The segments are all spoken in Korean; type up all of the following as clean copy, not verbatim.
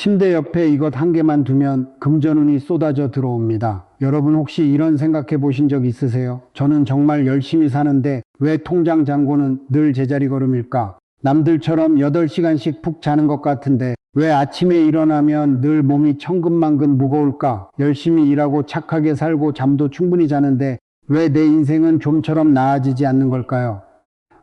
침대 옆에 이것 한 개만 두면 금전운이 쏟아져 들어옵니다. 여러분 혹시 이런 생각해 보신 적 있으세요? 저는 정말 열심히 사는데 왜 통장 잔고는 늘 제자리 걸음일까? 남들처럼 8시간씩 푹 자는 것 같은데 왜 아침에 일어나면 늘 몸이 천근만근 무거울까? 열심히 일하고 착하게 살고 잠도 충분히 자는데 왜 내 인생은 좀처럼 나아지지 않는 걸까요?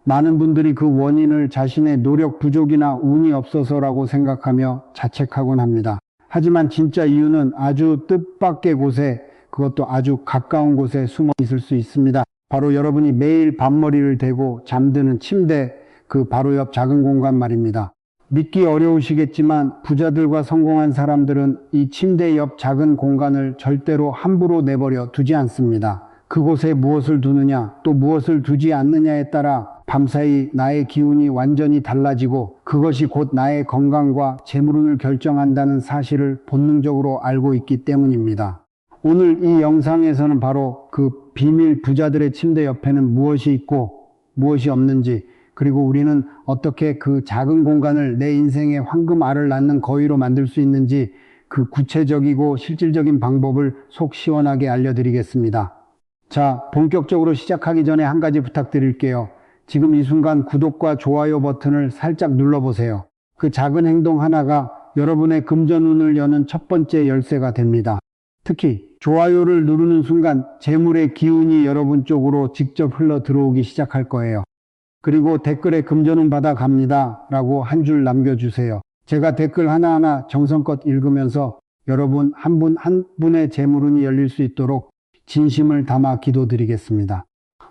많은 분들이 그 원인을 자신의 노력 부족이나 운이 없어서라고 생각하며 자책하곤 합니다. 하지만 진짜 이유는 아주 뜻밖의 곳에, 그것도 아주 가까운 곳에 숨어 있을 수 있습니다. 바로 여러분이 매일 밥머리를 대고 잠드는 침대, 그 바로 옆 작은 공간 말입니다. 믿기 어려우시겠지만 부자들과 성공한 사람들은 이 침대 옆 작은 공간을 절대로 함부로 내버려 두지 않습니다. 그곳에 무엇을 두느냐, 또 무엇을 두지 않느냐에 따라 밤사이 나의 기운이 완전히 달라지고 그것이 곧 나의 건강과 재물운을 결정한다는 사실을 본능적으로 알고 있기 때문입니다. 오늘 이 영상에서는 바로 그 비밀 부자들의 침대 옆에는 무엇이 있고 무엇이 없는지, 그리고 우리는 어떻게 그 작은 공간을 내 인생의 황금알을 낳는 거위로 만들 수 있는지 그 구체적이고 실질적인 방법을 속 시원하게 알려드리겠습니다. 자, 본격적으로 시작하기 전에 한 가지 부탁드릴게요. 지금 이 순간 구독과 좋아요 버튼을 살짝 눌러보세요. 그 작은 행동 하나가 여러분의 금전운을 여는 첫 번째 열쇠가 됩니다. 특히 좋아요를 누르는 순간 재물의 기운이 여러분 쪽으로 직접 흘러 들어오기 시작할 거예요. 그리고 댓글에 금전운 받아갑니다 라고 한 줄 남겨주세요. 제가 댓글 하나하나 정성껏 읽으면서 여러분 한 분 한 분의 재물운이 열릴 수 있도록 진심을 담아 기도드리겠습니다.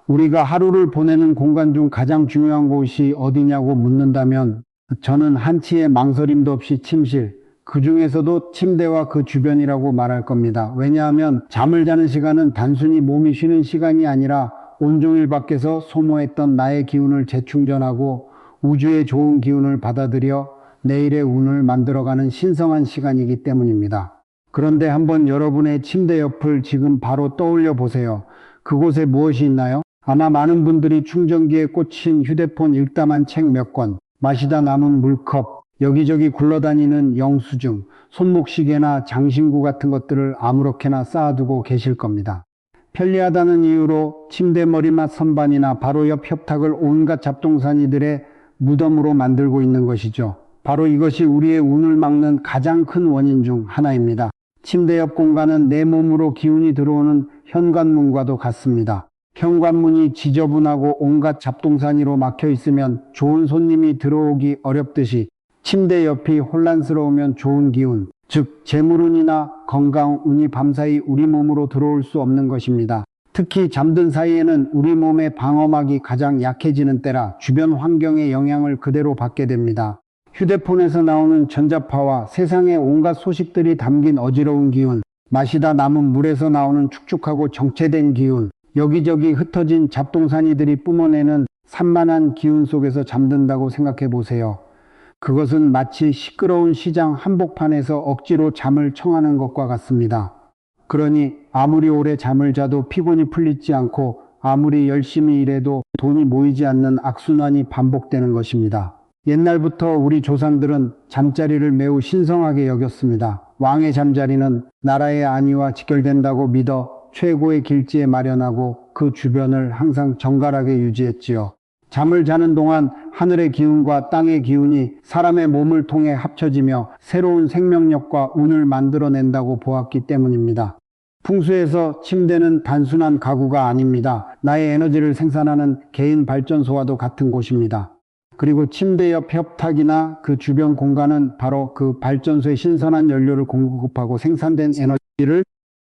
우리가 하루를 보내는 공간 중 가장 중요한 곳이 어디냐고 묻는다면 저는 한치의 망설임도 없이 침실, 그 중에서도 침대와 그 주변이라고 말할 겁니다. 왜냐하면 잠을 자는 시간은 단순히 몸이 쉬는 시간이 아니라 온종일 밖에서 소모했던 나의 기운을 재충전하고 우주의 좋은 기운을 받아들여 내일의 운을 만들어가는 신성한 시간이기 때문입니다. 그런데 한번 여러분의 침대 옆을 지금 바로 떠올려 보세요. 그곳에 무엇이 있나요? 아마 많은 분들이 충전기에 꽂힌 휴대폰 읽다만 책 몇 권, 마시다 남은 물컵, 여기저기 굴러다니는 영수증, 손목시계나 장신구 같은 것들을 아무렇게나 쌓아두고 계실 겁니다. 편리하다는 이유로 침대 머리맡 선반이나 바로 옆 협탁을 온갖 잡동사니들의 무덤으로 만들고 있는 것이죠. 바로 이것이 우리의 운을 막는 가장 큰 원인 중 하나입니다. 침대 옆 공간은 내 몸으로 기운이 들어오는 현관문과도 같습니다. 현관문이 지저분하고 온갖 잡동사니로 막혀 있으면 좋은 손님이 들어오기 어렵듯이 침대 옆이 혼란스러우면 좋은 기운, 즉 재물운이나 건강운이 밤사이 우리 몸으로 들어올 수 없는 것입니다. 특히 잠든 사이에는 우리 몸의 방어막이 가장 약해지는 때라 주변 환경의 영향을 그대로 받게 됩니다. 휴대폰에서 나오는 전자파와 세상의 온갖 소식들이 담긴 어지러운 기운, 마시다 남은 물에서 나오는 축축하고 정체된 기운, 여기저기 흩어진 잡동사니들이 뿜어내는 산만한 기운 속에서 잠든다고 생각해 보세요. 그것은 마치 시끄러운 시장 한복판에서 억지로 잠을 청하는 것과 같습니다. 그러니 아무리 오래 잠을 자도 피곤이 풀리지 않고 아무리 열심히 일해도 돈이 모이지 않는 악순환이 반복되는 것입니다. 옛날부터 우리 조상들은 잠자리를 매우 신성하게 여겼습니다. 왕의 잠자리는 나라의 안위와 직결된다고 믿어 최고의 길지에 마련하고 그 주변을 항상 정갈하게 유지했지요. 잠을 자는 동안 하늘의 기운과 땅의 기운이 사람의 몸을 통해 합쳐지며 새로운 생명력과 운을 만들어낸다고 보았기 때문입니다. 풍수에서 침대는 단순한 가구가 아닙니다. 나의 에너지를 생산하는 개인 발전소와도 같은 곳입니다. 그리고 침대 옆 협탁이나 그 주변 공간은 바로 그 발전소의 신선한 연료를 공급하고 생산된 에너지를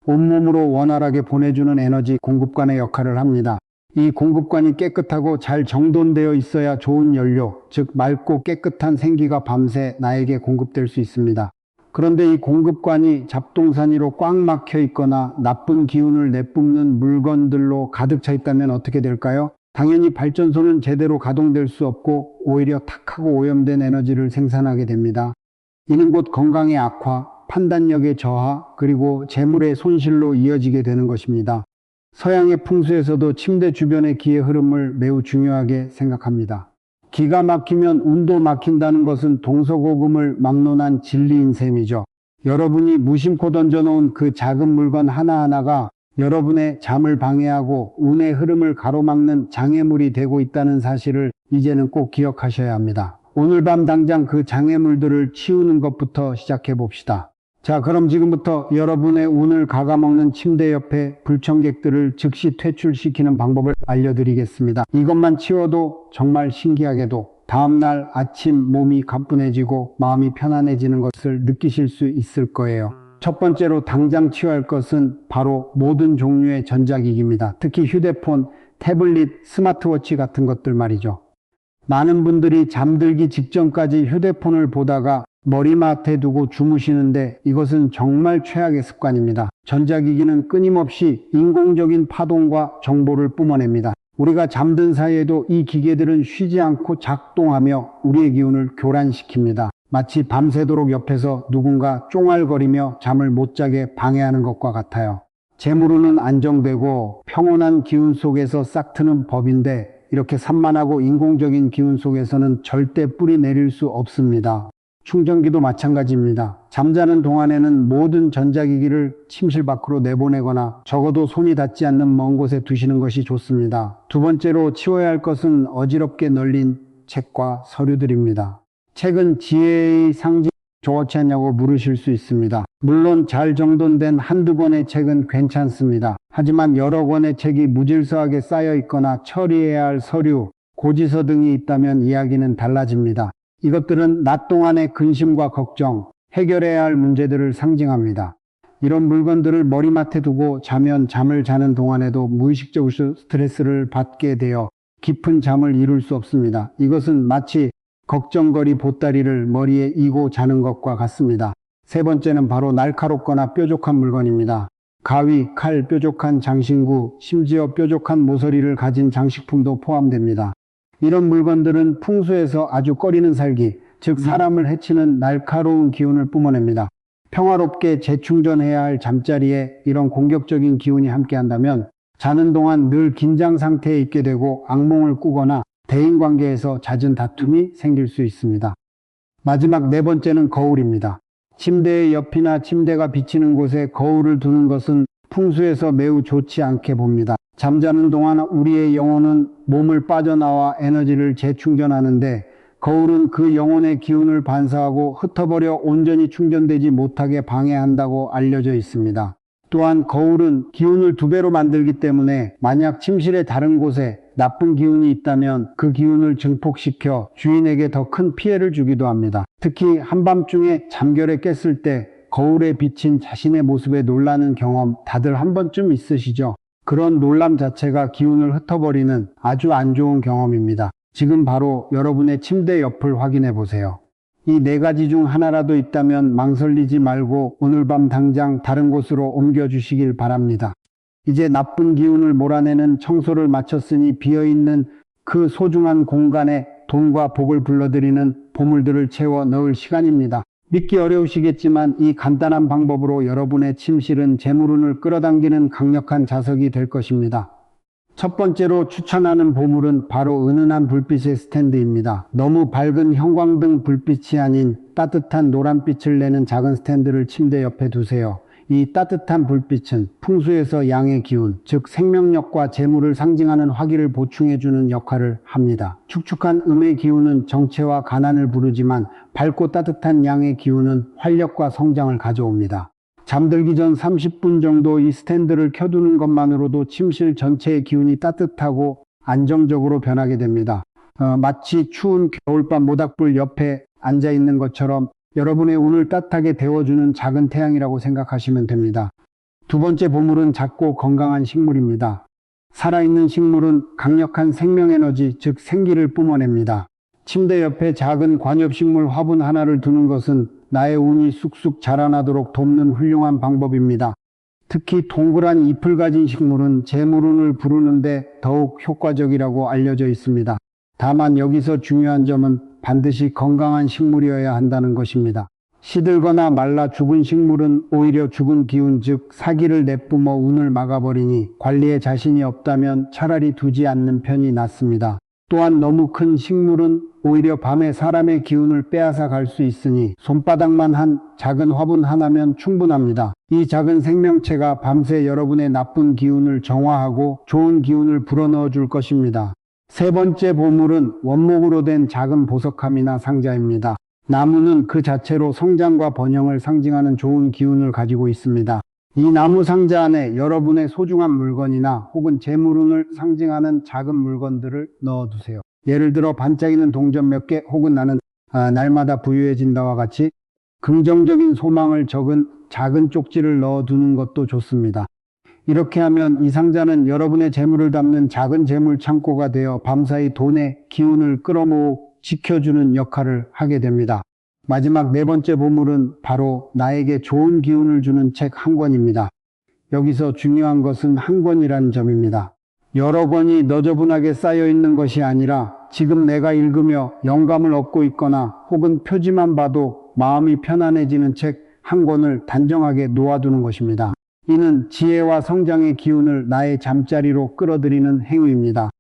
온몸으로 원활하게 보내주는 에너지 공급관의 역할을 합니다. 이 공급관이 깨끗하고 잘 정돈되어 있어야 좋은 연료, 즉 맑고 깨끗한 생기가 밤새 나에게 공급될 수 있습니다. 그런데 이 공급관이 잡동사니로 꽉 막혀 있거나 나쁜 기운을 내뿜는 물건들로 가득 차 있다면 어떻게 될까요? 당연히 발전소는 제대로 가동될 수 없고 오히려 탁하고 오염된 에너지를 생산하게 됩니다. 이는 곧 건강의 악화, 판단력의 저하, 그리고 재물의 손실로 이어지게 되는 것입니다. 서양의 풍수에서도 침대 주변의 기의 흐름을 매우 중요하게 생각합니다. 기가 막히면 운도 막힌다는 것은 동서고금을 막론한 진리인 셈이죠. 여러분이 무심코 던져놓은 그 작은 물건 하나하나가 여러분의 잠을 방해하고 운의 흐름을 가로막는 장애물이 되고 있다는 사실을 이제는 꼭 기억하셔야 합니다. 오늘 밤 당장 그 장애물들을 치우는 것부터 시작해 봅시다. 자, 그럼 지금부터 여러분의 운을 갉아먹는 침대 옆에 불청객들을 즉시 퇴출시키는 방법을 알려드리겠습니다. 이것만 치워도 정말 신기하게도 다음날 아침 몸이 가뿐해지고 마음이 편안해지는 것을 느끼실 수 있을 거예요. 첫 번째로 당장 치워야 할 것은 바로 모든 종류의 전자기기입니다. 특히 휴대폰, 태블릿, 스마트워치 같은 것들 말이죠. 많은 분들이 잠들기 직전까지 휴대폰을 보다가 머리맡에 두고 주무시는데 이것은 정말 최악의 습관입니다. 전자기기는 끊임없이 인공적인 파동과 정보를 뿜어냅니다. 우리가 잠든 사이에도 이 기계들은 쉬지 않고 작동하며 우리의 기운을 교란시킵니다. 마치 밤새도록 옆에서 누군가 쫑알거리며 잠을 못 자게 방해하는 것과 같아요. 재물운은 안정되고 평온한 기운 속에서 싹트는 법인데 이렇게 산만하고 인공적인 기운 속에서는 절대 뿌리 내릴 수 없습니다. 충전기도 마찬가지입니다. 잠자는 동안에는 모든 전자기기를 침실 밖으로 내보내거나 적어도 손이 닿지 않는 먼 곳에 두시는 것이 좋습니다. 두 번째로 치워야 할 것은 어지럽게 널린 책과 서류들입니다. 책은 지혜의 상징 좋지 않냐고 물으실 수 있습니다. 물론 잘 정돈된 한두 권의 책은 괜찮습니다. 하지만 여러 권의 책이 무질서하게 쌓여 있거나 처리해야 할 서류, 고지서 등이 있다면 이야기는 달라집니다. 이것들은 낮 동안의 근심과 걱정, 해결해야 할 문제들을 상징합니다. 이런 물건들을 머리맡에 두고 자면 잠을 자는 동안에도 무의식적으로 스트레스를 받게 되어 깊은 잠을 이룰 수 없습니다. 이것은 마치 걱정거리 보따리를 머리에 이고 자는 것과 같습니다. 세 번째는 바로 날카롭거나 뾰족한 물건입니다. 가위, 칼, 뾰족한 장신구, 심지어 뾰족한 모서리를 가진 장식품도 포함됩니다. 이런 물건들은 풍수에서 아주 꺼리는 살기, 즉 사람을 해치는 날카로운 기운을 뿜어냅니다. 평화롭게 재충전해야 할 잠자리에 이런 공격적인 기운이 함께한다면 자는 동안 늘 긴장 상태에 있게 되고 악몽을 꾸거나 대인관계에서 잦은 다툼이 생길 수 있습니다. 마지막 네 번째는 거울입니다. 침대의 옆이나 침대가 비치는 곳에 거울을 두는 것은 풍수에서 매우 좋지 않게 봅니다. 잠자는 동안 우리의 영혼은 몸을 빠져나와 에너지를 재충전하는데 거울은 그 영혼의 기운을 반사하고 흩어버려 온전히 충전되지 못하게 방해한다고 알려져 있습니다. 또한 거울은 기운을 2배로 만들기 때문에 만약 침실의 다른 곳에 나쁜 기운이 있다면 그 기운을 증폭시켜 주인에게 더 큰 피해를 주기도 합니다. 특히 한밤중에 잠결에 깼을 때 거울에 비친 자신의 모습에 놀라는 경험 다들 한 번쯤 있으시죠? 그런 놀람 자체가 기운을 흩어버리는 아주 안 좋은 경험입니다. 지금 바로 여러분의 침대 옆을 확인해 보세요. 이 4가지 중 하나라도 있다면 망설이지 말고 오늘 밤 당장 다른 곳으로 옮겨주시길 바랍니다. 이제 나쁜 기운을 몰아내는 청소를 마쳤으니 비어있는 그 소중한 공간에 돈과 복을 불러들이는 보물들을 채워 넣을 시간입니다. 믿기 어려우시겠지만 이 간단한 방법으로 여러분의 침실은 재물운을 끌어당기는 강력한 자석이 될 것입니다. 첫 번째로 추천하는 보물은 바로 은은한 불빛의 스탠드입니다. 너무 밝은 형광등 불빛이 아닌 따뜻한 노란빛을 내는 작은 스탠드를 침대 옆에 두세요. 이 따뜻한 불빛은 풍수에서 양의 기운, 즉 생명력과 재물을 상징하는 화기를 보충해주는 역할을 합니다. 축축한 음의 기운은 정체와 가난을 부르지만 밝고 따뜻한 양의 기운은 활력과 성장을 가져옵니다. 잠들기 전 30분 정도 이 스탠드를 켜두는 것만으로도 침실 전체의 기운이 따뜻하고 안정적으로 변하게 됩니다. 마치 추운 겨울밤 모닥불 옆에 앉아 있는 것처럼 여러분의 운을 따뜻하게 데워주는 작은 태양이라고 생각하시면 됩니다. 두 번째 보물은 작고 건강한 식물입니다. 살아있는 식물은 강력한 생명에너지, 즉 생기를 뿜어냅니다. 침대 옆에 작은 관엽식물 화분 하나를 두는 것은 나의 운이 쑥쑥 자라나도록 돕는 훌륭한 방법입니다. 특히 동그란 잎을 가진 식물은 재물운을 부르는데 더욱 효과적이라고 알려져 있습니다. 다만 여기서 중요한 점은 반드시 건강한 식물이어야 한다는 것입니다. 시들거나 말라 죽은 식물은 오히려 죽은 기운, 즉 사기를 내뿜어 운을 막아버리니 관리에 자신이 없다면 차라리 두지 않는 편이 낫습니다. 또한 너무 큰 식물은 오히려 밤에 사람의 기운을 빼앗아 갈 수 있으니 손바닥만 한 작은 화분 하나면 충분합니다. 이 작은 생명체가 밤새 여러분의 나쁜 기운을 정화하고 좋은 기운을 불어넣어 줄 것입니다. 세 번째 보물은 원목으로 된 작은 보석함이나 상자입니다. 나무는 그 자체로 성장과 번영을 상징하는 좋은 기운을 가지고 있습니다. 이 나무 상자 안에 여러분의 소중한 물건이나 혹은 재물운을 상징하는 작은 물건들을 넣어두세요. 예를 들어 반짝이는 동전 몇 개, 혹은 나는 날마다 부유해진다와 같이 긍정적인 소망을 적은 작은 쪽지를 넣어두는 것도 좋습니다. 이렇게 하면 이 상자는 여러분의 재물을 담는 작은 재물 창고가 되어 밤사이 돈의 기운을 끌어모으 지켜주는 역할을 하게 됩니다. 마지막 네 번째 보물은 바로 나에게 좋은 기운을 주는 책 한 권입니다. 여기서 중요한 것은 한 권이라는 점입니다. 여러 권이 너저분하게 쌓여 있는 것이 아니라 지금 내가 읽으며 영감을 얻고 있거나 혹은 표지만 봐도 마음이 편안해지는 책 한 권을 단정하게 놓아두는 것입니다. 이는 지혜와 성장의 기운을 나의 잠자리로 끌어들이는 행위입니다.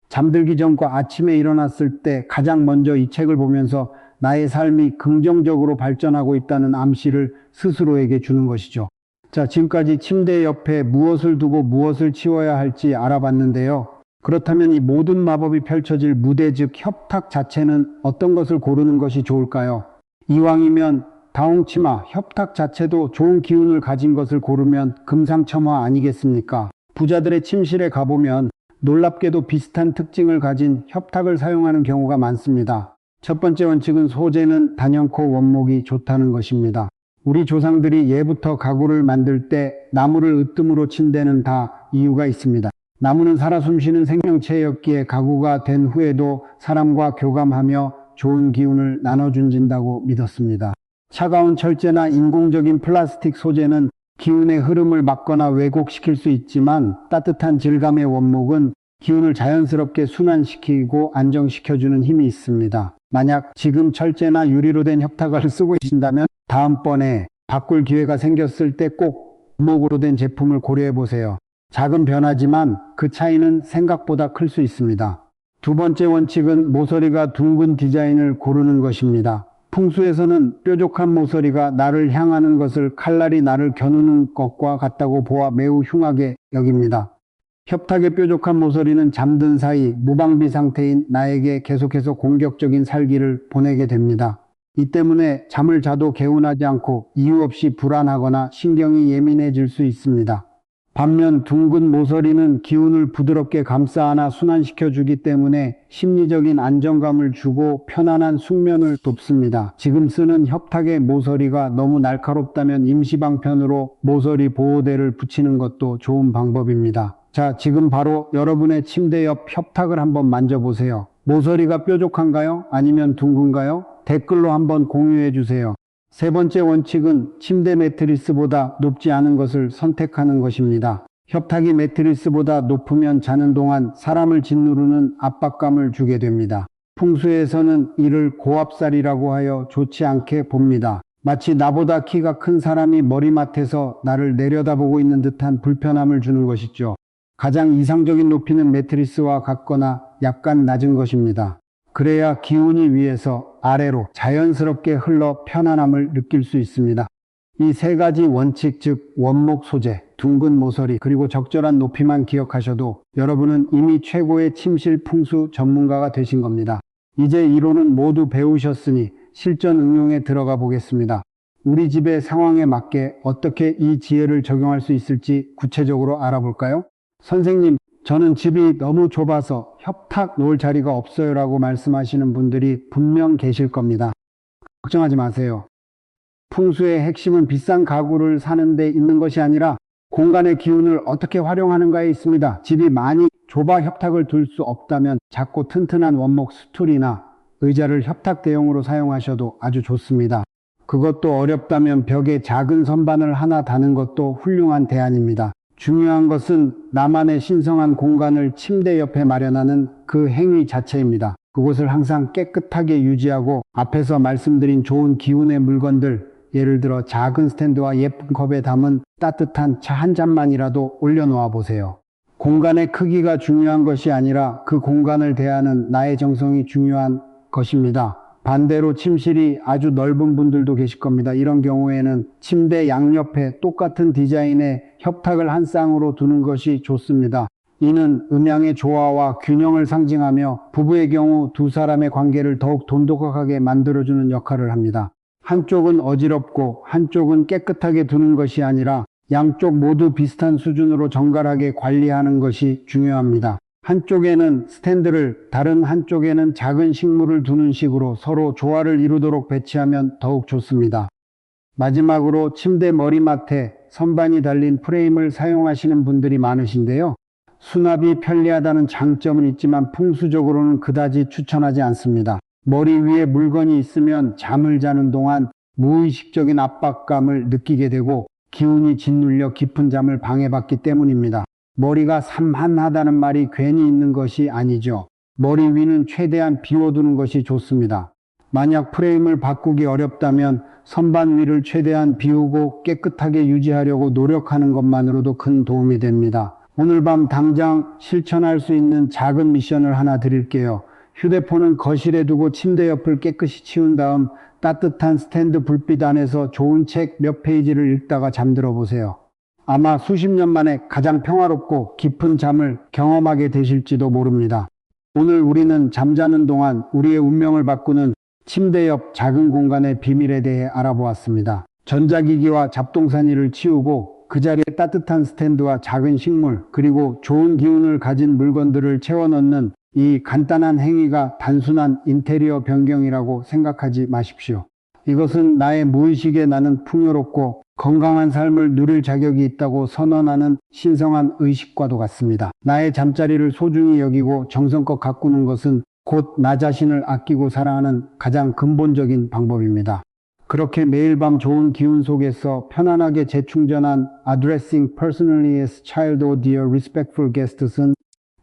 잠들기 전과 아침에 일어났을 때 가장 먼저 이 책을 보면서 나의 삶이 긍정적으로 발전하고 있다는 암시를 스스로에게 주는 것이죠. 자, 지금까지 침대 옆에 무엇을 두고 무엇을 치워야 할지 알아봤는데요. 그렇다면 이 모든 마법이 펼쳐질 무대, 즉 협탁 자체는 어떤 것을 고르는 것이 좋을까요? 이왕이면 다홍치마, 협탁 자체도 좋은 기운을 가진 것을 고르면 금상첨화 아니겠습니까? 부자들의 침실에 가보면 놀랍게도 비슷한 특징을 가진 협탁을 사용하는 경우가 많습니다. 첫 번째 원칙은 소재는 단연코 원목이 좋다는 것입니다. 우리 조상들이 예부터 가구를 만들 때 나무를 으뜸으로 친 데는 다 이유가 있습니다. 나무는 살아 숨쉬는 생명체였기에 가구가 된 후에도 사람과 교감하며 좋은 기운을 나눠준다고 믿었습니다. 차가운 철제나 인공적인 플라스틱 소재는 기운의 흐름을 막거나 왜곡시킬 수 있지만 따뜻한 질감의 원목은 기운을 자연스럽게 순환시키고 안정시켜주는 힘이 있습니다. 만약 지금 철제나 유리로 된 협탁을 쓰고 계신다면 다음번에 바꿀 기회가 생겼을 때 꼭 원목으로 된 제품을 고려해 보세요. 작은 변화지만 그 차이는 생각보다 클 수 있습니다. 두 번째 원칙은 모서리가 둥근 디자인을 고르는 것입니다. 풍수에서는 뾰족한 모서리가 나를 향하는 것을 칼날이 나를 겨누는 것과 같다고 보아 매우 흉하게 여깁니다. 협탁의 뾰족한 모서리는 잠든 사이 무방비 상태인 나에게 계속해서 공격적인 살기를 보내게 됩니다. 이 때문에 잠을 자도 개운하지 않고 이유 없이 불안하거나 신경이 예민해질 수 있습니다. 반면 둥근 모서리는 기운을 부드럽게 감싸 안아 순환시켜주기 때문에 심리적인 안정감을 주고 편안한 숙면을 돕습니다. 지금 쓰는 협탁의 모서리가 너무 날카롭다면 임시방편으로 모서리 보호대를 붙이는 것도 좋은 방법입니다. 자, 지금 바로 여러분의 침대 옆 협탁을 한번 만져보세요. 모서리가 뾰족한가요? 아니면 둥근가요? 댓글로 한번 공유해 주세요. 세 번째 원칙은 침대 매트리스보다 높지 않은 것을 선택하는 것입니다. 협탁이 매트리스보다 높으면 자는 동안 사람을 짓누르는 압박감을 주게 됩니다. 풍수에서는 이를 고압살이라고 하여 좋지 않게 봅니다. 마치 나보다 키가 큰 사람이 머리맡에서 나를 내려다보고 있는 듯한 불편함을 주는 것이죠. 가장 이상적인 높이는 매트리스와 같거나 약간 낮은 것입니다. 그래야 기운이 위에서 아래로 자연스럽게 흘러 편안함을 느낄 수 있습니다. 이 세 가지 원칙, 즉 원목 소재, 둥근 모서리, 그리고 적절한 높이만 기억하셔도 여러분은 이미 최고의 침실 풍수 전문가가 되신 겁니다. 이제 이론은 모두 배우셨으니 실전 응용에 들어가 보겠습니다. 우리 집의 상황에 맞게 어떻게 이 지혜를 적용할 수 있을지 구체적으로 알아볼까요? 선생님, 저는 집이 너무 좁아서 협탁 놓을 자리가 없어요 라고 말씀하시는 분들이 분명 계실 겁니다. 걱정하지 마세요. 풍수의 핵심은 비싼 가구를 사는 데 있는 것이 아니라 공간의 기운을 어떻게 활용하는가에 있습니다. 집이 많이 좁아 협탁을 둘 수 없다면 작고 튼튼한 원목 스툴이나 의자를 협탁 대용으로 사용하셔도 아주 좋습니다. 그것도 어렵다면 벽에 작은 선반을 하나 다는 것도 훌륭한 대안입니다. 중요한 것은 나만의 신성한 공간을 침대 옆에 마련하는 그 행위 자체입니다. 그곳을 항상 깨끗하게 유지하고 앞에서 말씀드린 좋은 기운의 물건들, 예를 들어 작은 스탠드와 예쁜 컵에 담은 따뜻한 차 한 잔만이라도 올려놓아 보세요. 공간의 크기가 중요한 것이 아니라 그 공간을 대하는 나의 정성이 중요한 것입니다. 반대로 침실이 아주 넓은 분들도 계실 겁니다. 이런 경우에는 침대 양옆에 똑같은 디자인의 협탁을 한 쌍으로 두는 것이 좋습니다. 이는 음양의 조화와 균형을 상징하며 부부의 경우 두 사람의 관계를 더욱 돈독하게 만들어주는 역할을 합니다. 한쪽은 어지럽고 한쪽은 깨끗하게 두는 것이 아니라 양쪽 모두 비슷한 수준으로 정갈하게 관리하는 것이 중요합니다. 한쪽에는 스탠드를, 다른 한쪽에는 작은 식물을 두는 식으로 서로 조화를 이루도록 배치하면 더욱 좋습니다. 마지막으로 침대 머리맡에 선반이 달린 프레임을 사용하시는 분들이 많으신데요. 수납이 편리하다는 장점은 있지만 풍수적으로는 그다지 추천하지 않습니다. 머리 위에 물건이 있으면 잠을 자는 동안 무의식적인 압박감을 느끼게 되고 기운이 짓눌려 깊은 잠을 방해받기 때문입니다. 머리가 삼한하다는 말이 괜히 있는 것이 아니죠. 머리 위는 최대한 비워두는 것이 좋습니다. 만약 프레임을 바꾸기 어렵다면 선반 위를 최대한 비우고 깨끗하게 유지하려고 노력하는 것만으로도 큰 도움이 됩니다. 오늘 밤 당장 실천할 수 있는 작은 미션을 하나 드릴게요. 휴대폰은 거실에 두고 침대 옆을 깨끗이 치운 다음 따뜻한 스탠드 불빛 안에서 좋은 책 몇 페이지를 읽다가 잠들어 보세요. 아마 수십 년 만에 가장 평화롭고 깊은 잠을 경험하게 되실지도 모릅니다. 오늘 우리는 잠자는 동안 우리의 운명을 바꾸는 침대 옆 작은 공간의 비밀에 대해 알아보았습니다. 전자기기와 잡동사니를 치우고 그 자리에 따뜻한 스탠드와 작은 식물, 그리고 좋은 기운을 가진 물건들을 채워 넣는 이 간단한 행위가 단순한 인테리어 변경이라고 생각하지 마십시오. 이것은 나의 무의식에 나는 풍요롭고 건강한 삶을 누릴 자격이 있다고 선언하는 신성한 의식과도 같습니다. 나의 잠자리를 소중히 여기고 정성껏 가꾸는 것은 곧 나 자신을 아끼고 사랑하는 가장 근본적인 방법입니다. 그렇게 매일 밤 좋은 기운 속에서 편안하게 재충전한 Addressing Personally as Child or Dear Respectful Guests은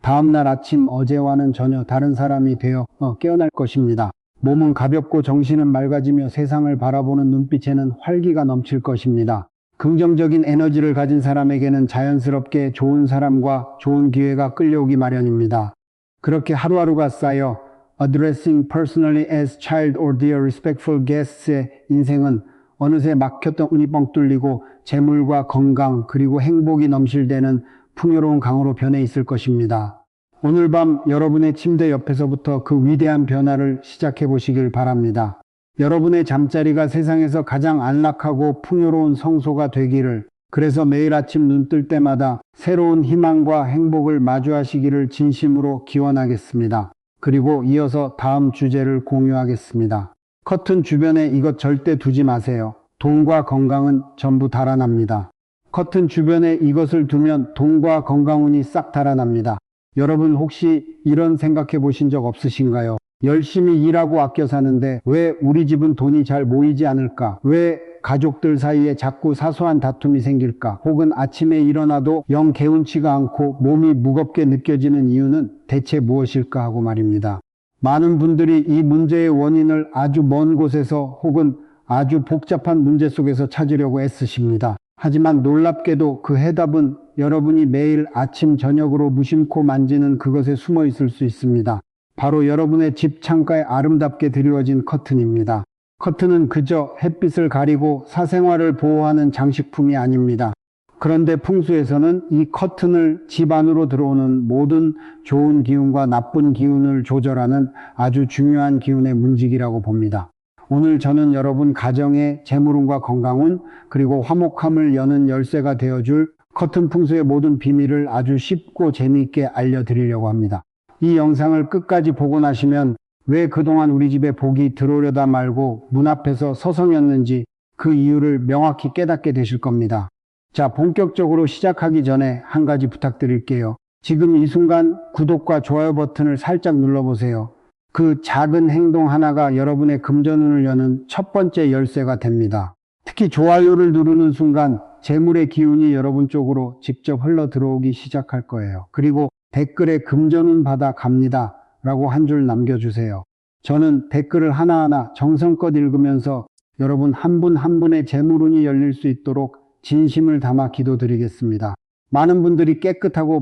다음날 아침 어제와는 전혀 다른 사람이 되어 깨어날 것입니다. 몸은 가볍고 정신은 맑아지며 세상을 바라보는 눈빛에는 활기가 넘칠 것입니다. 긍정적인 에너지를 가진 사람에게는 자연스럽게 좋은 사람과 좋은 기회가 끌려오기 마련입니다. 그렇게 하루하루가 쌓여 Addressing Personally as Child or Dear Respectful Guests의 인생은 어느새 막혔던 운이 뻥 뚫리고 재물과 건강 그리고 행복이 넘실대는 풍요로운 강으로 변해 있을 것입니다. 오늘 밤 여러분의 침대 옆에서부터 그 위대한 변화를 시작해 보시길 바랍니다. 여러분의 잠자리가 세상에서 가장 안락하고 풍요로운 성소가 되기를, 그래서 매일 아침 눈 뜰 때마다 새로운 희망과 행복을 마주하시기를 진심으로 기원하겠습니다. 그리고 이어서 다음 주제를 공유하겠습니다. 커튼 주변에 이것 절대 두지 마세요. 돈과 건강은 전부 달아납니다. 커튼 주변에 이것을 두면 돈과 건강운이 싹 달아납니다. 여러분 혹시 이런 생각해 보신 적 없으신가요? 열심히 일하고 아껴 사는데 왜 우리 집은 돈이 잘 모이지 않을까? 왜 가족들 사이에 자꾸 사소한 다툼이 생길까? 혹은 아침에 일어나도 영 개운치가 않고 몸이 무겁게 느껴지는 이유는 대체 무엇일까 하고 말입니다. 많은 분들이 이 문제의 원인을 아주 먼 곳에서 혹은 아주 복잡한 문제 속에서 찾으려고 애쓰십니다. 하지만 놀랍게도 그 해답은 여러분이 매일 아침 저녁으로 무심코 만지는 그것에 숨어 있을 수 있습니다. 바로 여러분의 집 창가에 아름답게 드리워진 커튼입니다. 커튼은 그저 햇빛을 가리고 사생활을 보호하는 장식품이 아닙니다. 그런데 풍수에서는 이 커튼을 집 안으로 들어오는 모든 좋은 기운과 나쁜 기운을 조절하는 아주 중요한 기운의 문직이라고 봅니다. 오늘 저는 여러분 가정의 재물운과 건강운 그리고 화목함을 여는 열쇠가 되어줄 커튼 풍수의 모든 비밀을 아주 쉽고 재미있게 알려드리려고 합니다. 이 영상을 끝까지 보고 나시면 왜 그동안 우리 집에 복이 들어오려다 말고 문 앞에서 서성였는지 그 이유를 명확히 깨닫게 되실 겁니다. 자, 본격적으로 시작하기 전에 한 가지 부탁드릴게요. 지금 이 순간 구독과 좋아요 버튼을 살짝 눌러보세요. 그 작은 행동 하나가 여러분의 금전운을 여는 첫 번째 열쇠가 됩니다. 특히 좋아요를 누르는 순간 재물의 기운이 여러분 쪽으로 직접 흘러 들어오기 시작할 거예요. 그리고 댓글에 금전운 받아 갑니다 라고 한 줄 남겨주세요. 저는 댓글을 하나하나 정성껏 읽으면서 여러분 한 분 한 분의 재물운이 열릴 수 있도록 진심을 담아 기도드리겠습니다. 많은 분들이 깨끗하고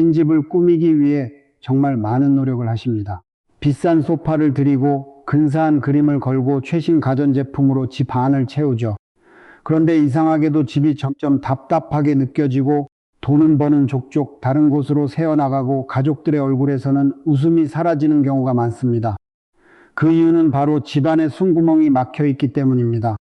찐집을 꾸미기 위해 정말 많은 노력을 하십니다. 비싼 소파를 들이고 근사한 그림을 걸고 최신 가전제품으로 집 안을 채우죠. 그런데 이상하게도 집이 점점 답답하게 느껴지고 돈은 버는 족족 다른 곳으로 새어나가고 가족들의 얼굴에서는 웃음이 사라지는 경우가 많습니다. 그 이유는 바로 집안에 숨구멍이 막혀 있기 때문입니다.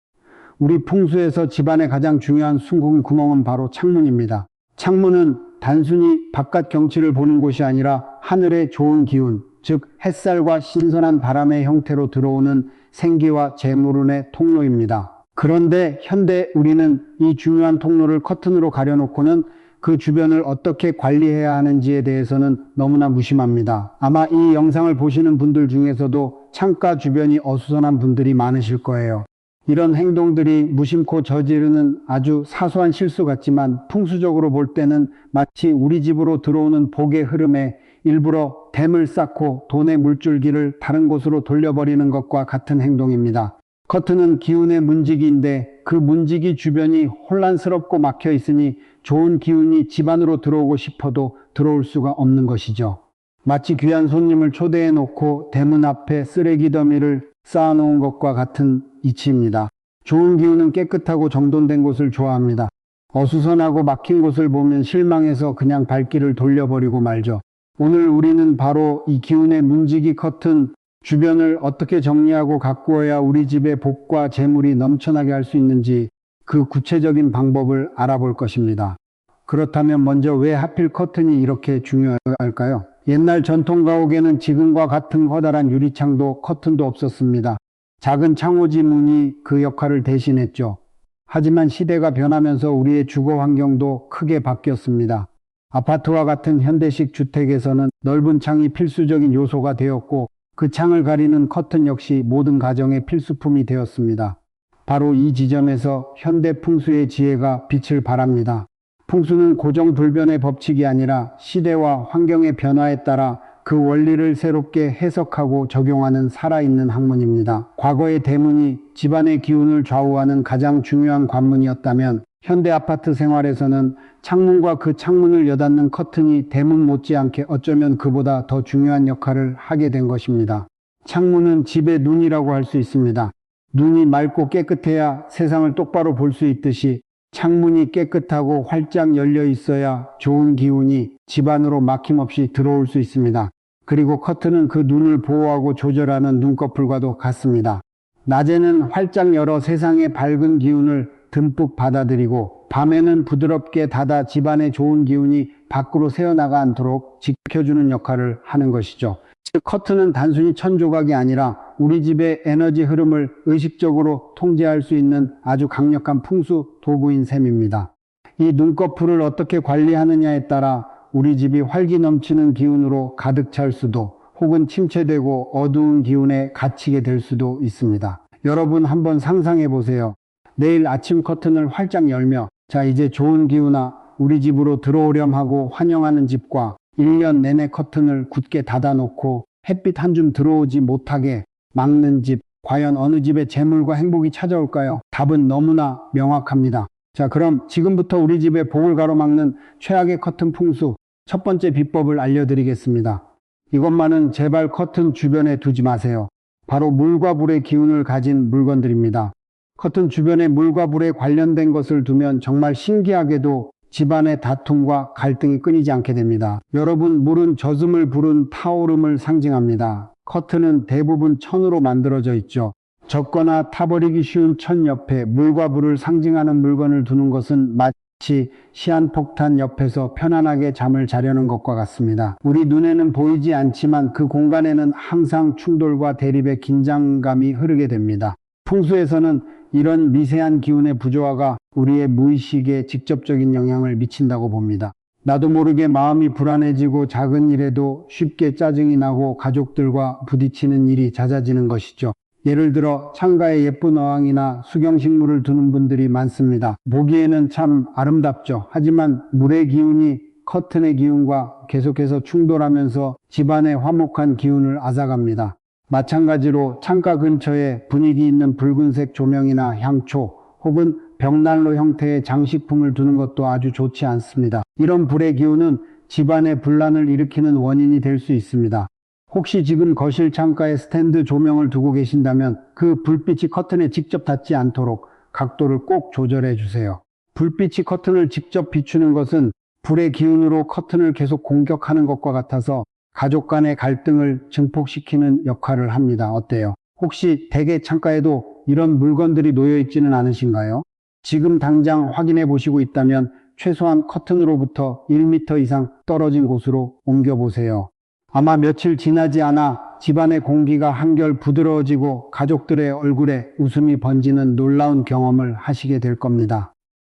우리 풍수에서 집안의 가장 중요한 숨구멍은 바로 창문입니다. 창문은 단순히 바깥 경치를 보는 곳이 아니라 하늘의 좋은 기운, 즉 햇살과 신선한 바람의 형태로 들어오는 생기와 재물운의 통로입니다. 그런데 현대 우리는 이 중요한 통로를 커튼으로 가려놓고는 그 주변을 어떻게 관리해야 하는지에 대해서는 너무나 무심합니다. 아마 이 영상을 보시는 분들 중에서도 창가 주변이 어수선한 분들이 많으실 거예요. 이런 행동들이 무심코 저지르는 아주 사소한 실수 같지만 풍수적으로 볼 때는 마치 우리 집으로 들어오는 복의 흐름에 일부러 댐을 쌓고 돈의 물줄기를 다른 곳으로 돌려버리는 것과 같은 행동입니다. 커튼은 기운의 문지기인데 그 문지기 주변이 혼란스럽고 막혀 있으니 좋은 기운이 집 안으로 들어오고 싶어도 들어올 수가 없는 것이죠. 마치 귀한 손님을 초대해 놓고 대문 앞에 쓰레기 더미를 쌓아놓은 것과 같은 이치입니다. 좋은 기운은 깨끗하고 정돈된 곳을 좋아합니다. 어수선하고 막힌 곳을 보면 실망해서 그냥 발길을 돌려버리고 말죠. 오늘 우리는 바로 이 기운의 문지기 커튼 주변을 어떻게 정리하고 가꾸어야 우리 집의 복과 재물이 넘쳐나게 할 수 있는지 그 구체적인 방법을 알아볼 것입니다. 그렇다면 먼저 왜 하필 커튼이 이렇게 중요할까요? 옛날 전통 가옥에는 지금과 같은 커다란 유리창도 커튼도 없었습니다. 작은 창호지 문이 그 역할을 대신했죠. 하지만 시대가 변하면서 우리의 주거 환경도 크게 바뀌었습니다. 아파트와 같은 현대식 주택에서는 넓은 창이 필수적인 요소가 되었고 그 창을 가리는 커튼 역시 모든 가정의 필수품이 되었습니다. 바로 이 지점에서 현대 풍수의 지혜가 빛을 발합니다. 풍수는 고정불변의 법칙이 아니라 시대와 환경의 변화에 따라 그 원리를 새롭게 해석하고 적용하는 살아있는 학문입니다. 과거의 대문이 집안의 기운을 좌우하는 가장 중요한 관문이었다면 현대 아파트 생활에서는 창문과 그 창문을 여닫는 커튼이 대문 못지않게 어쩌면 그보다 더 중요한 역할을 하게 된 것입니다. 창문은 집의 눈이라고 할 수 있습니다. 눈이 맑고 깨끗해야 세상을 똑바로 볼 수 있듯이 창문이 깨끗하고 활짝 열려 있어야 좋은 기운이 집 안으로 막힘없이 들어올 수 있습니다. 그리고 커튼은 그 눈을 보호하고 조절하는 눈꺼풀과도 같습니다. 낮에는 활짝 열어 세상의 밝은 기운을 듬뿍 받아들이고 밤에는 부드럽게 닫아 집안의 좋은 기운이 밖으로 새어나가 않도록 지켜주는 역할을 하는 것이죠. 즉 커튼은 단순히 천조각이 아니라 우리 집의 에너지 흐름을 의식적으로 통제할 수 있는 아주 강력한 풍수 도구인 셈입니다. 이 눈꺼풀을 어떻게 관리하느냐에 따라 우리 집이 활기 넘치는 기운으로 가득 찰 수도 혹은 침체되고 어두운 기운에 갇히게 될 수도 있습니다. 여러분 한번 상상해 보세요. 내일 아침 커튼을 활짝 열며 자 이제 좋은 기운아 우리 집으로 들어오렴 하고 환영하는 집과 1년 내내 커튼을 굳게 닫아놓고 햇빛 한 줌 들어오지 못하게 막는 집, 과연 어느 집에 재물과 행복이 찾아올까요? 답은 너무나 명확합니다. 자, 그럼 지금부터 우리 집에 복을 가로막는 최악의 커튼 풍수 첫 번째 비법을 알려드리겠습니다. 이것만은 제발 커튼 주변에 두지 마세요. 바로 물과 불의 기운을 가진 물건들입니다. 커튼 주변에 물과 불에 관련된 것을 두면 정말 신기하게도 집안의 다툼과 갈등이 끊이지 않게 됩니다. 여러분, 물은 젖음을 부른 타오름을 상징합니다. 커튼은 대부분 천으로 만들어져 있죠. 젖거나 타버리기 쉬운 천 옆에 물과 불을 상징하는 물건을 두는 것은 마치 시한폭탄 옆에서 편안하게 잠을 자려는 것과 같습니다. 우리 눈에는 보이지 않지만 그 공간에는 항상 충돌과 대립의 긴장감이 흐르게 됩니다. 풍수에서는 이런 미세한 기운의 부조화가 우리의 무의식에 직접적인 영향을 미친다고 봅니다. 나도 모르게 마음이 불안해지고 작은 일에도 쉽게 짜증이 나고 가족들과 부딪히는 일이 잦아지는 것이죠. 예를 들어 창가에 예쁜 어항이나 수경식물을 두는 분들이 많습니다. 보기에는 참 아름답죠. 하지만 물의 기운이 커튼의 기운과 계속해서 충돌하면서 집안의 화목한 기운을 앗아갑니다. 마찬가지로 창가 근처에 분위기 있는 붉은색 조명이나 향초 혹은 벽난로 형태의 장식품을 두는 것도 아주 좋지 않습니다. 이런 불의 기운은 집안의 분란을 일으키는 원인이 될 수 있습니다. 혹시 지금 거실 창가에 스탠드 조명을 두고 계신다면 그 불빛이 커튼에 직접 닿지 않도록 각도를 꼭 조절해 주세요. 불빛이 커튼을 직접 비추는 것은 불의 기운으로 커튼을 계속 공격하는 것과 같아서 가족 간의 갈등을 증폭시키는 역할을 합니다. 어때요? 혹시 댁의 창가에도 이런 물건들이 놓여 있지는 않으신가요? 지금 당장 확인해 보시고 있다면 최소한 커튼으로부터 1m 이상 떨어진 곳으로 옮겨 보세요. 아마 며칠 지나지 않아 집안의 공기가 한결 부드러워지고 가족들의 얼굴에 웃음이 번지는 놀라운 경험을 하시게 될 겁니다.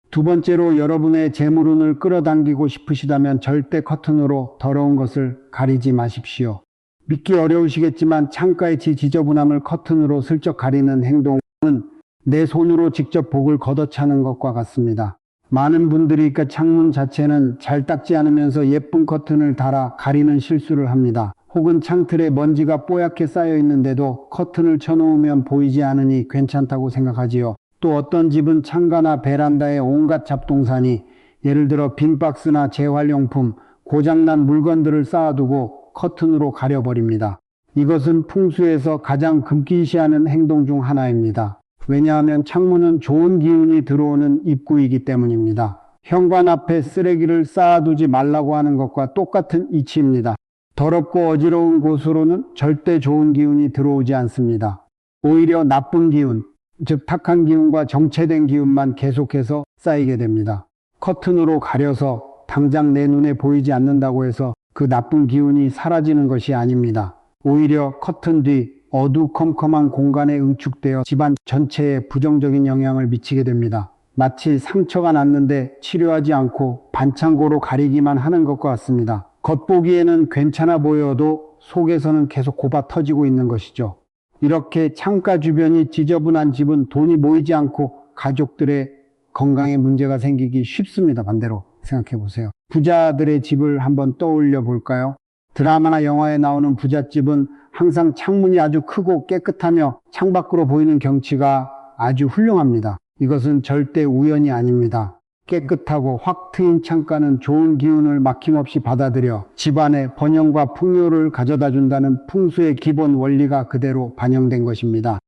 두 번째로, 여러분의 재물운을 끌어당기고 싶으시다면 절대 커튼으로 더러운 것을 가리지 마십시오. 믿기 어려우시겠지만 창가의 지저분함을 커튼으로 슬쩍 가리는 행동은 내 손으로 직접 복을 걷어차는 것과 같습니다. 많은 분들이 창문 자체는 잘 닦지 않으면서 예쁜 커튼을 달아 가리는 실수를 합니다. 혹은 창틀에 먼지가 뽀얗게 쌓여 있는데도 커튼을 쳐놓으면 보이지 않으니 괜찮다고 생각하지요. 또 어떤 집은 창가나 베란다에 온갖 잡동사니, 예를 들어 빈 박스나 재활용품, 고장난 물건들을 쌓아두고 커튼으로 가려버립니다. 이것은 풍수에서 가장 금기시하는 행동 중 하나입니다. 왜냐하면 창문은 좋은 기운이 들어오는 입구이기 때문입니다. 현관 앞에 쓰레기를 쌓아두지 말라고 하는 것과 똑같은 이치입니다. 더럽고 어지러운 곳으로는 절대 좋은 기운이 들어오지 않습니다. 오히려 나쁜 기운, 즉 탁한 기운과 정체된 기운만 계속해서 쌓이게 됩니다. 커튼으로 가려서 당장 내 눈에 보이지 않는다고 해서 그 나쁜 기운이 사라지는 것이 아닙니다. 오히려 커튼 뒤 어두컴컴한 공간에 응축되어 집안 전체에 부정적인 영향을 미치게 됩니다. 마치 상처가 났는데 치료하지 않고 반창고로 가리기만 하는 것과 같습니다. 겉보기에는 괜찮아 보여도 속에서는 계속 곱아 터지고 있는 것이죠. 이렇게 창가 주변이 지저분한 집은 돈이 모이지 않고 가족들의 건강에 문제가 생기기 쉽습니다. 반대로 생각해 보세요. 부자들의 집을 한번 떠올려 볼까요? 드라마나 영화에 나오는 부잣집은 항상 창문이 아주 크고 깨끗하며 창밖으로 보이는 경치가 아주 훌륭합니다. 이것은 절대 우연이 아닙니다. 깨끗하고 확 트인 창가는 좋은 기운을 막힘없이 받아들여 집안에 번영과 풍요를 가져다 준다는 풍수의 기본 원리가 그대로 반영된 것입니다.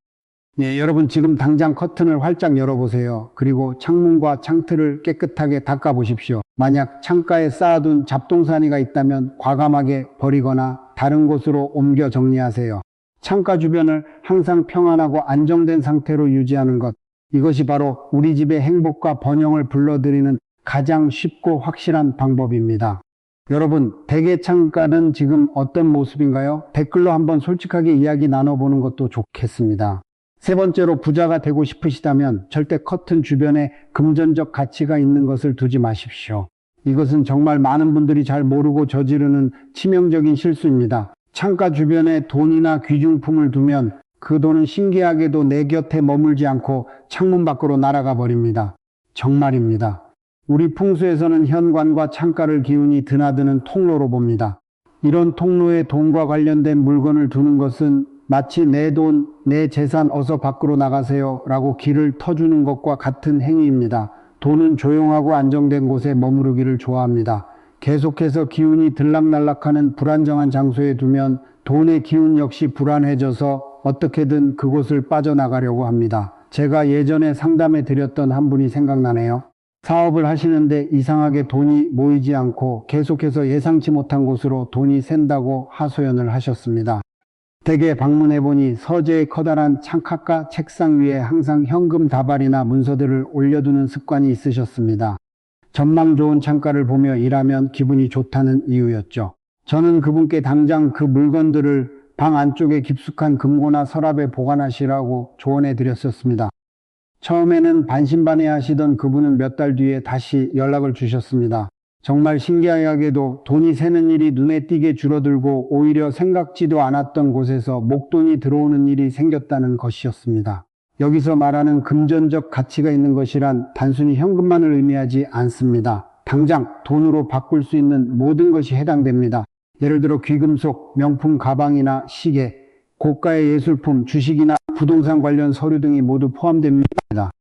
여러분 지금 당장 커튼을 활짝 열어보세요. 그리고 창문과 창틀을 깨끗하게 닦아 보십시오. 만약 창가에 쌓아둔 잡동사니가 있다면 과감하게 버리거나 다른 곳으로 옮겨 정리하세요. 창가 주변을 항상 평안하고 안정된 상태로 유지하는 것, 이것이 바로 우리 집의 행복과 번영을 불러들이는 가장 쉽고 확실한 방법입니다. 여러분, 댁의 창가는 지금 어떤 모습인가요? 댓글로 한번 솔직하게 이야기 나눠보는 것도 좋겠습니다. 세 번째로, 부자가 되고 싶으시다면 절대 커튼 주변에 금전적 가치가 있는 것을 두지 마십시오. 이것은 정말 많은 분들이 잘 모르고 저지르는 치명적인 실수입니다. 창가 주변에 돈이나 귀중품을 두면 그 돈은 신기하게도 내 곁에 머물지 않고 창문 밖으로 날아가 버립니다. 정말입니다. 우리 풍수에서는 현관과 창가를 기운이 드나드는 통로로 봅니다. 이런 통로에 돈과 관련된 물건을 두는 것은 마치 내 돈, 내 재산 어서 밖으로 나가세요 라고 길을 터주는 것과 같은 행위입니다. 돈은 조용하고 안정된 곳에 머무르기를 좋아합니다. 계속해서 기운이 들락날락하는 불안정한 장소에 두면 돈의 기운 역시 불안해져서 어떻게든 그곳을 빠져나가려고 합니다. 제가 예전에 상담해 드렸던 한 분이 생각나네요. 사업을 하시는데 이상하게 돈이 모이지 않고 계속해서 예상치 못한 곳으로 돈이 샌다고 하소연을 하셨습니다. 댁에 방문해보니 서재의 커다란 창가과 책상 위에 항상 현금 다발이나 문서들을 올려두는 습관이 있으셨습니다. 전망 좋은 창가를 보며 일하면 기분이 좋다는 이유였죠. 저는 그분께 당장 그 물건들을 방 안쪽에 깊숙한 금고나 서랍에 보관하시라고 조언해 드렸었습니다. 처음에는 반신반의하시던 그분은 몇 달 뒤에 다시 연락을 주셨습니다. 정말 신기하게도 돈이 새는 일이 눈에 띄게 줄어들고 오히려 생각지도 않았던 곳에서 목돈이 들어오는 일이 생겼다는 것이었습니다. 여기서 말하는 금전적 가치가 있는 것이란 단순히 현금만을 의미하지 않습니다. 당장 돈으로 바꿀 수 있는 모든 것이 해당됩니다. 예를 들어 귀금속, 명품 가방이나 시계, 고가의 예술품, 주식이나 부동산 관련 서류 등이 모두 포함됩니다.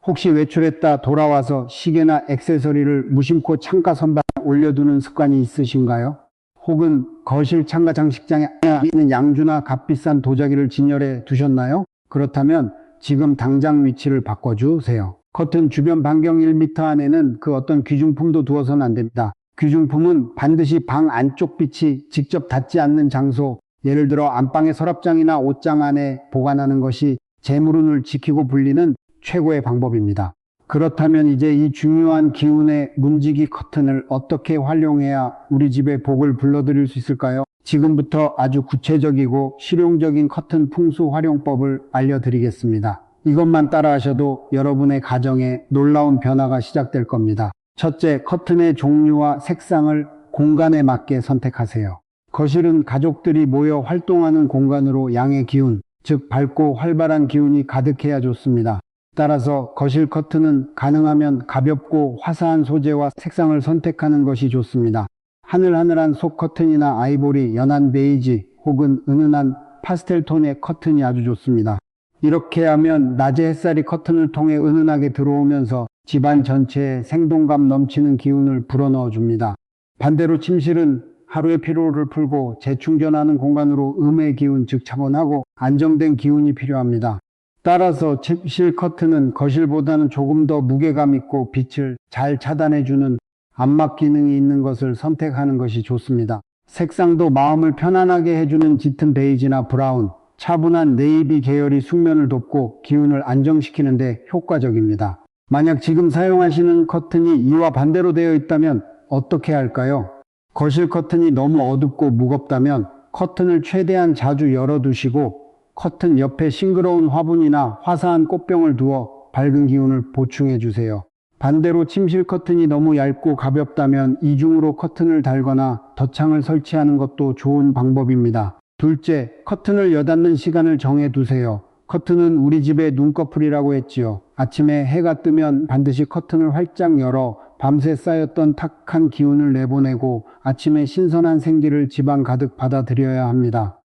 혹시 외출했다 돌아와서 시계나 액세서리를 무심코 창가 선반에 올려두는 습관이 있으신가요? 혹은 거실 창가 장식장에 있는 양주나 값비싼 도자기를 진열해 두셨나요? 그렇다면 지금 당장 위치를 바꿔주세요. 커튼 주변 반경 1m 안에는 그 어떤 귀중품도 두어서는 안 됩니다. 귀중품은 반드시 방 안쪽 빛이 직접 닿지 않는 장소, 예를 들어 안방의 서랍장이나 옷장 안에 보관하는 것이 재물운을 지키고 불리는 최고의 방법입니다. 그렇다면 이제 이 중요한 기운의 문지기 커튼을 어떻게 활용해야 우리 집에 복을 불러들일 수 있을까요? 지금부터 아주 구체적이고 실용적인 커튼 풍수 활용법을 알려드리겠습니다. 이것만 따라하셔도 여러분의 가정에 놀라운 변화가 시작될 겁니다. 첫째, 커튼의 종류와 색상을 공간에 맞게 선택하세요. 거실은 가족들이 모여 활동하는 공간으로 양의 기운, 즉 밝고 활발한 기운이 가득해야 좋습니다. 따라서 거실 커튼은 가능하면 가볍고 화사한 소재와 색상을 선택하는 것이 좋습니다. 하늘하늘한 속 커튼이나 아이보리, 연한 베이지 혹은 은은한 파스텔 톤의 커튼이 아주 좋습니다. 이렇게 하면 낮의 햇살이 커튼을 통해 은은하게 들어오면서 집안 전체에 생동감 넘치는 기운을 불어넣어 줍니다. 반대로 침실은 하루의 피로를 풀고 재충전하는 공간으로 음의 기운, 즉 차분하고 안정된 기운이 필요합니다. 따라서 침실 커튼은 거실보다는 조금 더 무게감 있고 빛을 잘 차단해주는 암막 기능이 있는 것을 선택하는 것이 좋습니다. 색상도 마음을 편안하게 해주는 짙은 베이지나 브라운, 차분한 네이비 계열이 숙면을 돕고 기운을 안정시키는 데 효과적입니다. 만약 지금 사용하시는 커튼이 이와 반대로 되어 있다면 어떻게 할까요? 거실 커튼이 너무 어둡고 무겁다면 커튼을 최대한 자주 열어두시고 커튼 옆에 싱그러운 화분이나 화사한 꽃병을 두어 밝은 기운을 보충해 주세요. 반대로 침실 커튼이 너무 얇고 가볍다면 이중으로 커튼을 달거나 덧창을 설치하는 것도 좋은 방법입니다. 둘째, 커튼을 여닫는 시간을 정해 두세요. 커튼은 우리 집의 눈꺼풀이라고 했지요. 아침에 해가 뜨면 반드시 커튼을 활짝 열어 밤새 쌓였던 탁한 기운을 내보내고 아침에 신선한 생기를 집안 가득 받아들여야 합니다.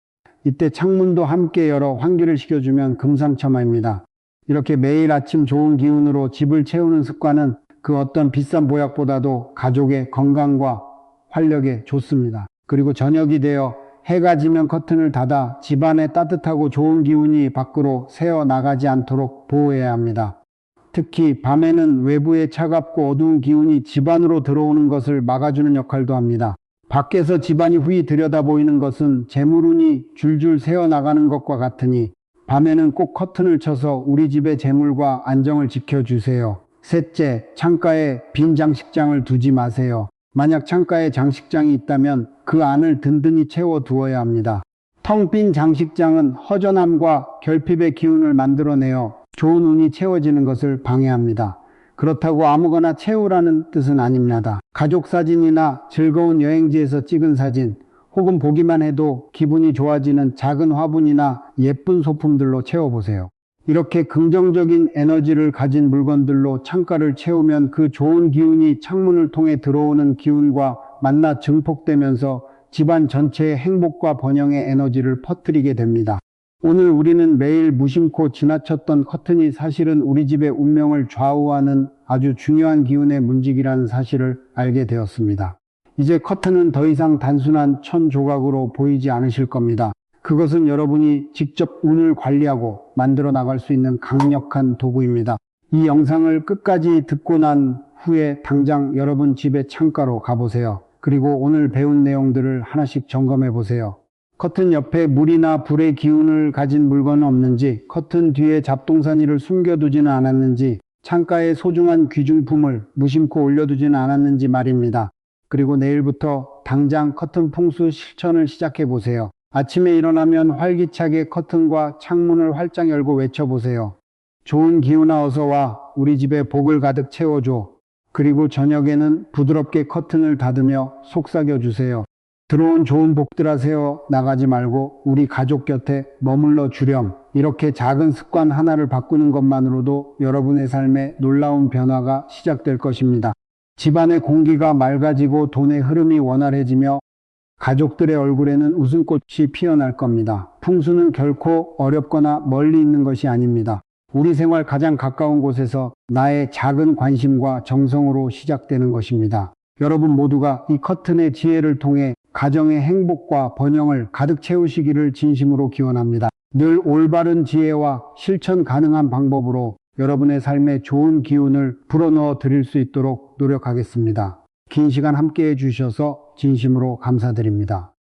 이때 창문도 함께 열어 환기를 시켜주면 금상첨화입니다. 이렇게 매일 아침 좋은 기운으로 집을 채우는 습관은 그 어떤 비싼 보약보다도 가족의 건강과 활력에 좋습니다. 그리고 저녁이 되어 해가 지면 커튼을 닫아 집안에 따뜻하고 좋은 기운이 밖으로 새어 나가지 않도록 보호해야 합니다. 특히 밤에는 외부의 차갑고 어두운 기운이 집 안으로 들어오는 것을 막아주는 역할도 합니다. 밖에서 집안이 후이 들여다보이는 것은 재물운이 줄줄 새어나가는 것과 같으니 밤에는 꼭 커튼을 쳐서 우리 집의 재물과 안정을 지켜주세요. 셋째, 창가에 빈 장식장을 두지 마세요. 만약 창가에 장식장이 있다면 그 안을 든든히 채워두어야 합니다. 텅 빈 장식장은 허전함과 결핍의 기운을 만들어내어 좋은 운이 채워지는 것을 방해합니다. 그렇다고 아무거나 채우라는 뜻은 아닙니다. 가족 사진이나 즐거운 여행지에서 찍은 사진, 혹은 보기만 해도 기분이 좋아지는 작은 화분이나 예쁜 소품들로 채워보세요. 이렇게 긍정적인 에너지를 가진 물건들로 창가를 채우면 그 좋은 기운이 창문을 통해 들어오는 기운과 만나 증폭되면서 집안 전체의 행복과 번영의 에너지를 퍼뜨리게 됩니다. 오늘 우리는 매일 무심코 지나쳤던 커튼이 사실은 우리 집의 운명을 좌우하는 아주 중요한 기운의 문지기라는 사실을 알게 되었습니다. 이제 커튼은 더 이상 단순한 천 조각으로 보이지 않으실 겁니다. 그것은 여러분이 직접 운을 관리하고 만들어 나갈 수 있는 강력한 도구입니다. 이 영상을 끝까지 듣고 난 후에 당장 여러분 집의 창가로 가보세요. 그리고 오늘 배운 내용들을 하나씩 점검해 보세요. 커튼 옆에 물이나 불의 기운을 가진 물건은 없는지, 커튼 뒤에 잡동사니를 숨겨두지는 않았는지, 창가에 소중한 귀중품을 무심코 올려두지는 않았는지 말입니다. 그리고 내일부터 당장 커튼 풍수 실천을 시작해 보세요. 아침에 일어나면 활기차게 커튼과 창문을 활짝 열고 외쳐보세요. 좋은 기운아 어서 와, 우리 집에 복을 가득 채워줘. 그리고 저녁에는 부드럽게 커튼을 닫으며 속삭여 주세요. 들어온 좋은 복들아 새어 나가지 말고 우리 가족 곁에 머물러 주렴. 이렇게 작은 습관 하나를 바꾸는 것만으로도 여러분의 삶에 놀라운 변화가 시작될 것입니다. 집안의 공기가 맑아지고 돈의 흐름이 원활해지며 가족들의 얼굴에는 웃음꽃이 피어날 겁니다. 풍수는 결코 어렵거나 멀리 있는 것이 아닙니다. 우리 생활 가장 가까운 곳에서 나의 작은 관심과 정성으로 시작되는 것입니다. 여러분 모두가 이 커튼의 지혜를 통해 가정의 행복과 번영을 가득 채우시기를 진심으로 기원합니다. 늘 올바른 지혜와 실천 가능한 방법으로 여러분의 삶에 좋은 기운을 불어넣어 드릴 수 있도록 노력하겠습니다. 긴 시간 함께 해주셔서 진심으로 감사드립니다.